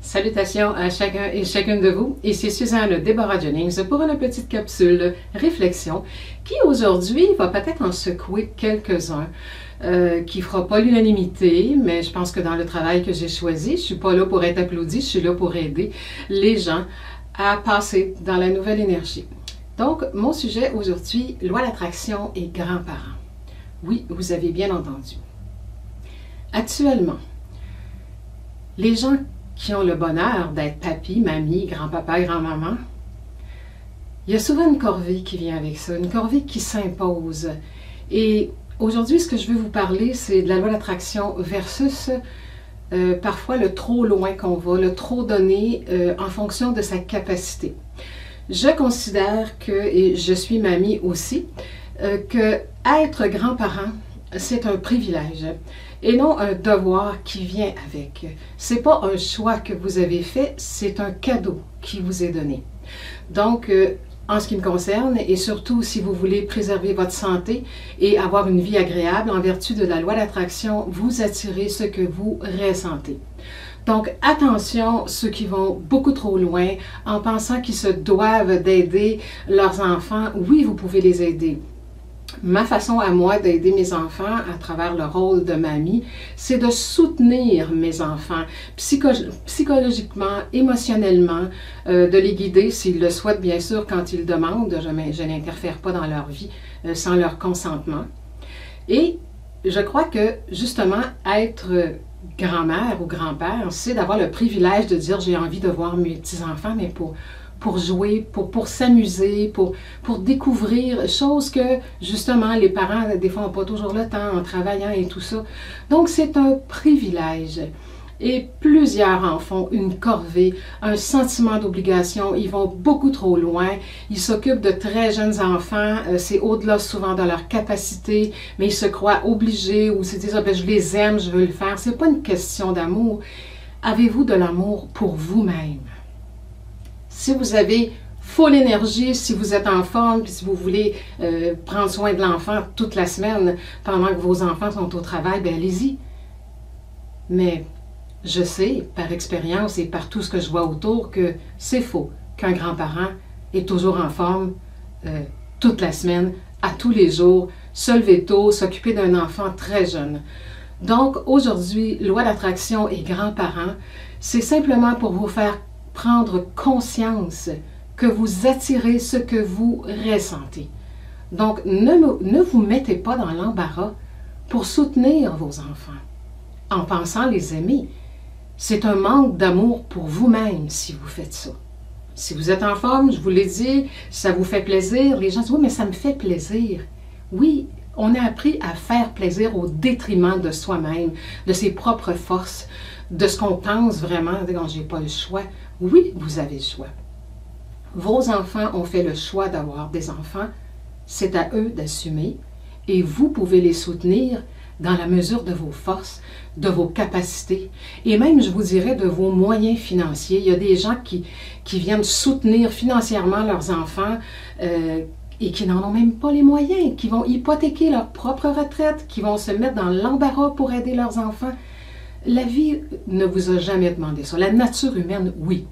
Salutations à chacun et chacune de vous, ici Suzanne Deborah Jennings pour une petite capsule réflexion qui aujourd'hui va peut-être en secouer quelques-uns, qui ne fera pas l'unanimité, mais je pense que dans le travail que j'ai choisi, je ne suis pas là pour être applaudie, je suis là pour aider les gens à passer dans la nouvelle énergie. Donc, mon sujet aujourd'hui, loi d'attraction et grands-parents. Oui, vous avez bien entendu. Actuellement, les gens qui ont le bonheur d'être papy, mamie, grand-papa, grand-maman, il y a souvent une corvée qui vient avec ça, une corvée qui s'impose. Et aujourd'hui, ce que je veux vous parler, c'est de la loi d'attraction versus parfois le trop loin qu'on va, le trop donné en fonction de sa capacité. Je considère que, et je suis mamie aussi, que être grand-parent, c'est un privilège et non un devoir qui vient avec. Ce n'est pas un choix que vous avez fait, c'est un cadeau qui vous est donné. Donc, en ce qui me concerne, et surtout si vous voulez préserver votre santé et avoir une vie agréable, en vertu de la loi d'attraction, vous attirez ce que vous ressentez. Donc, attention, ceux qui vont beaucoup trop loin en pensant qu'ils se doivent d'aider leurs enfants. Oui, vous pouvez les aider. Ma façon à moi d'aider mes enfants à travers le rôle de mamie, c'est de soutenir mes enfants psychologiquement, émotionnellement, de les guider s'ils le souhaitent, bien sûr, quand ils demandent. Je n'interfère pas dans leur vie sans leur consentement. Et je crois que, justement, être grand-mère ou grand-père, c'est d'avoir le privilège de dire j'ai envie de voir mes petits-enfants, mais pour jouer, pour s'amuser, pour découvrir, choses que, justement, les parents, des fois, n'ont pas toujours le temps en travaillant et tout ça. Donc, c'est un privilège. Et plusieurs en font une corvée, un sentiment d'obligation. Ils vont beaucoup trop loin. Ils s'occupent de très jeunes enfants. C'est au-delà souvent de leur capacité, mais ils se croient obligés ou se disent « Ah, ben, je les aime, je veux le faire ». Ce n'est pas une question d'amour. Avez-vous de l'amour pour vous-même? Si vous avez full énergie, si vous êtes en forme, puis si vous voulez prendre soin de l'enfant toute la semaine pendant que vos enfants sont au travail, bien allez-y. Mais je sais, par expérience et par tout ce que je vois autour, que c'est faux, qu'un grand-parent est toujours en forme toute la semaine, à tous les jours, se lever tôt, s'occuper d'un enfant très jeune. Donc aujourd'hui, loi d'attraction et grands-parents, c'est simplement pour vous faire prendre conscience que vous attirez ce que vous ressentez. Donc, ne vous mettez pas dans l'embarras pour soutenir vos enfants en pensant les aimer. C'est un manque d'amour pour vous-même si vous faites ça. Si vous êtes en forme, je vous l'ai dit, ça vous fait plaisir. Les gens disent « Oui, mais ça me fait plaisir. » Oui, on a appris à faire plaisir au détriment de soi-même, de ses propres forces, de ce qu'on pense vraiment, quand j'ai pas le choix. Oui, vous avez le choix. Vos enfants ont fait le choix d'avoir des enfants. C'est à eux d'assumer et vous pouvez les soutenir dans la mesure de vos forces, de vos capacités et même, je vous dirais, de vos moyens financiers. Il y a des gens qui viennent soutenir financièrement leurs enfants et qui n'en ont même pas les moyens, qui vont hypothéquer leur propre retraite, qui vont se mettre dans l'embarras pour aider leurs enfants. La vie ne vous a jamais demandé ça. La nature humaine, oui.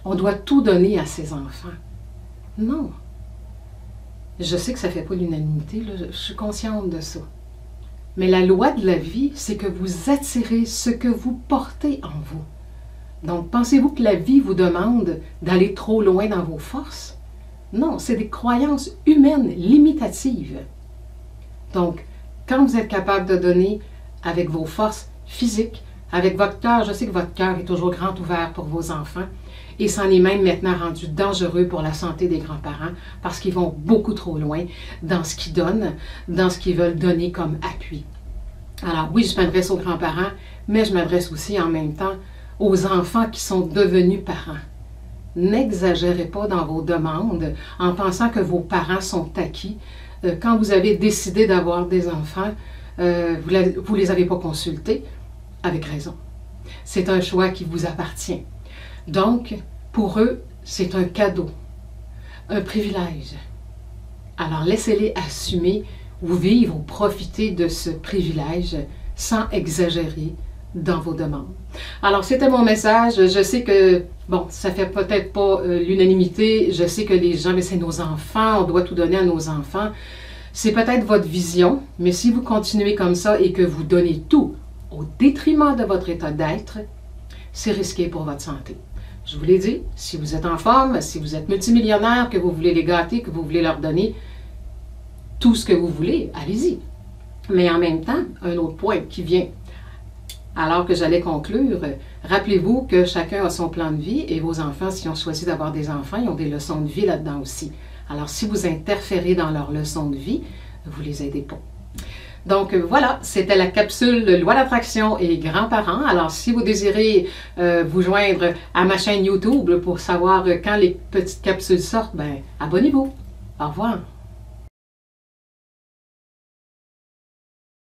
On doit tout donner à ses enfants. Non. Je sais que ça ne fait pas l'unanimité, je suis consciente de ça. Mais la loi de la vie, c'est que vous attirez ce que vous portez en vous. Donc, pensez-vous que la vie vous demande d'aller trop loin dans vos forces? Non, c'est des croyances humaines limitatives. Donc, quand vous êtes capable de donner avec vos forces physiques, avec votre cœur, je sais que votre cœur est toujours grand ouvert pour vos enfants et c'en est même maintenant rendu dangereux pour la santé des grands-parents parce qu'ils vont beaucoup trop loin dans ce qu'ils donnent, dans ce qu'ils veulent donner comme appui. Alors oui, je m'adresse aux grands-parents, mais je m'adresse aussi en même temps aux enfants qui sont devenus parents. N'exagérez pas dans vos demandes en pensant que vos parents sont acquis. Quand vous avez décidé d'avoir des enfants, vous ne les avez pas consultés. Avec raison. C'est un choix qui vous appartient. Donc, pour eux, c'est un cadeau, un privilège. Alors, laissez-les assumer ou vivre ou profiter de ce privilège sans exagérer dans vos demandes. Alors, c'était mon message. Je sais que, bon, ça fait peut-être pas l'unanimité. Je sais que les gens, mais c'est nos enfants, on doit tout donner à nos enfants. C'est peut-être votre vision, mais si vous continuez comme ça et que vous donnez tout au détriment de votre état d'être, c'est risqué pour votre santé. Je vous l'ai dit, si vous êtes en forme, si vous êtes multimillionnaire, que vous voulez les gâter, que vous voulez leur donner tout ce que vous voulez, allez-y. Mais en même temps, un autre point qui vient, alors que j'allais conclure, rappelez-vous que chacun a son plan de vie et vos enfants, s'ils ont choisi d'avoir des enfants, ils ont des leçons de vie là-dedans aussi. Alors, si vous interférez dans leurs leçons de vie, vous les aidez pas. Donc voilà, c'était la capsule Loi d'attraction et grands-parents. Alors, si vous désirez vous joindre à ma chaîne YouTube pour savoir quand les petites capsules sortent, ben abonnez-vous. Au revoir.